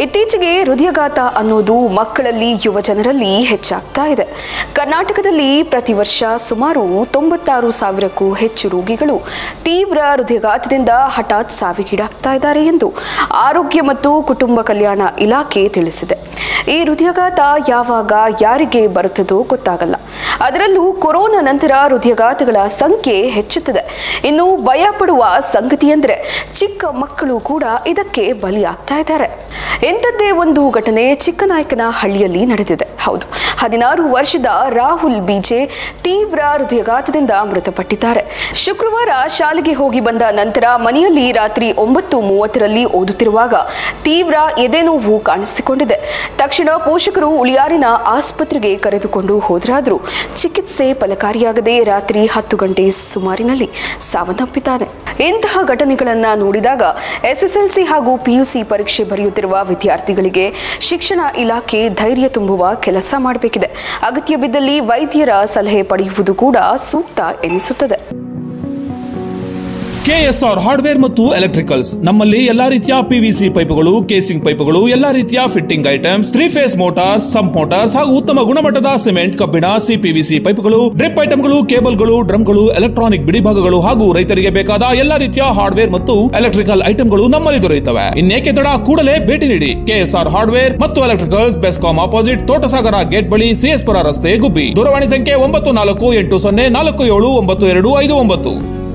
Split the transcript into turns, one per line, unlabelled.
ಇತ್ತೀಚೆಗೆ ಹೃದಯಾಘಾತ ಅನ್ನೋದು ಮಕ್ಕಳಲ್ಲಿ ಯುವ ಜನರಲ್ಲಿ ಹೆಚ್ಚಾಗ್ತಾ ಇದೆ. ಕರ್ನಾಟಕದಲ್ಲಿ ಪ್ರತಿ ವರ್ಷ ಸುಮಾರು 96,000ಕ್ಕೂ ಹೆಚ್ಚು ರೋಗಿಗಳು ತೀವ್ರ ಹೃದಯಾಘಾತದಿಂದ ಹಠಾತ್ ಸಾವಿಗೀಡಾಗ್ತಾ ಇದ್ದಾರೆ ಎಂದು ಆರೋಗ್ಯ ಮತ್ತು ಕುಟುಂಬ ಕಲ್ಯಾಣ ಇಲಾಖೆ ತಿಳಿಸಿದೆ. ಈ ಹೃದಯಾಘಾತ ಯಾವಾಗ ಯಾರಿಗೆ ಬರುತ್ತದೋ ಗೊತ್ತಾಗಲ್ಲ. ಅದರಲ್ಲೂ ಕೊರೋನಾ ನಂತರ ಹೃದಯಾಘಾತಗಳ ಸಂಖ್ಯೆ ಹೆಚ್ಚುತ್ತದೆ. ಇನ್ನು ಭಯ ಪಡುವ ಸಂಗತಿ ಅಂದರೆ ಚಿಕ್ಕ ಮಕ್ಕಳು ಕೂಡ ಇದಕ್ಕೆ ಬಲಿಯಾಗ್ತಾ ಇದ್ದಾರೆ. ಇಂಥದ್ದೇ ಒಂದು ಘಟನೆ ಚಿಕ್ಕನಾಯಕನಹಳ್ಳಿಯಲ್ಲಿ ನಡೆದಿದೆ. ಹೌದು, 16 ವರ್ಷದ ರಾಹುಲ್ ಬಿಜೆ ತೀವ್ರ ಹೃದಯಾಘಾತದಿಂದ ಮೃತಪಟ್ಟಿದ್ದಾರೆ. ಶುಕ್ರವಾರ ಶಾಲೆಗೆ ಹೋಗಿ ಬಂದ ನಂತರ ಮನೆಯಲ್ಲಿ ರಾತ್ರಿ 9:30ರಲ್ಲಿ ಓದುತ್ತಿರುವಾಗ ತೀವ್ರ ಎದೆನೋವು ಕಾಣಿಸಿಕೊಂಡಿದೆ. ತಕ್ಷಣ ಪೋಷಕರು ಉಳಿಯಾರಿನ ಆಸ್ಪತ್ರೆಗೆ ಕರೆದುಕೊಂಡು ಹೋದರಾದರೂ ಚಿಕಿತ್ಸೆ ಫಲಕಾರಿಯಾಗದೆ ರಾತ್ರಿ 10 ಗಂಟೆ ಸುಮಾರಿನಲ್ಲಿ ಸಾವನ್ನಪ್ಪಿದ್ದಾನೆ. ಇಂತಹ ಘಟನೆಗಳನ್ನು ನೋಡಿದಾಗ SSLC ಹಾಗೂ PUC ಪರೀಕ್ಷೆ ಬರೆಯುತ್ತಿರುವ ವಿದ್ಯಾರ್ಥಿಗಳಿಗೆ ಶಿಕ್ಷಣ ಇಲಾಖೆ ಧೈರ್ಯ ತುಂಬುವ ಕೆಲಸ ಮಾಡಬೇಕಿದೆ. ಅಗತ್ಯ ಬಿದ್ದಲ್ಲಿ ವೈದ್ಯರ ಸಲಹೆ ಪಡೆಯುವುದು ಕೂಡ ಸೂಕ್ತ ಎನಿಸುತ್ತದೆ.
KSR ಹಾರ್ಡ್ವೇರ್ ಮತ್ತು ಎಲೆಕ್ಟ್ರಿಕಲ್ಸ್ ನಮ್ಮಲ್ಲಿ ಎಲ್ಲಾ ರೀತಿಯ PVC ಪೈಪುಗಳು, ಕೇಸಿಂಗ್ ಪೈಪುಗಳು, ಎಲ್ಲಾ ರೀತಿಯ fitting items, 3 phase motors, sump motors ಹಾಗೂ ಉತ್ತಮ ಗುಣಮಟ್ಟದ ಸಿಮೆಂಟ್, ಕಬ್ಬಿಣ, CPVC ಪೈಪುಗಳು, ಡ್ರಿಪ್ ಐಟಮ್ಗಳು, ಕೇಬಲ್ಗಳು, ಡ್ರಮ್ಗಳು, ಎಲೆಕ್ಟ್ರಾನಿಕ್ ಬಿಡಿಭಾಗಗಳು ಹಾಗೂ ರೈತರಿಗೆ ಬೇಕಾದ ಎಲ್ಲಾ ರೀತಿಯ ಹಾರ್ಡ್ವೇರ್ ಮತ್ತು ಎಲೆಕ್ಟ್ರಿಕಲ್ ಐಟಮ್ಗಳು ನಮ್ಮಲ್ಲಿ ದೊರೆಯುತ್ತವೆ. ಇನ್ನೇಕೆ ತಡ, ಕೂಡಲೇ ಭೇಟಿ ನೀಡಿ. KSR ಹಾರ್ಡ್ವೇರ್ ಮತ್ತು ಎಲೆಕ್ಟ್ರಿಕಲ್ಸ್, ಬೆಸ್ಕಾಂ ಆಪೋಸಿಟ್, ತೋಟಸಾಗರ ಗೇಟ್ ಬಳಿ, CS ಪುರ ರಸ್ತೆ, ಗುಬ್ಬಿ. ದೂರವಾಣಿ ಸಂಖ್ಯೆ 9480479259.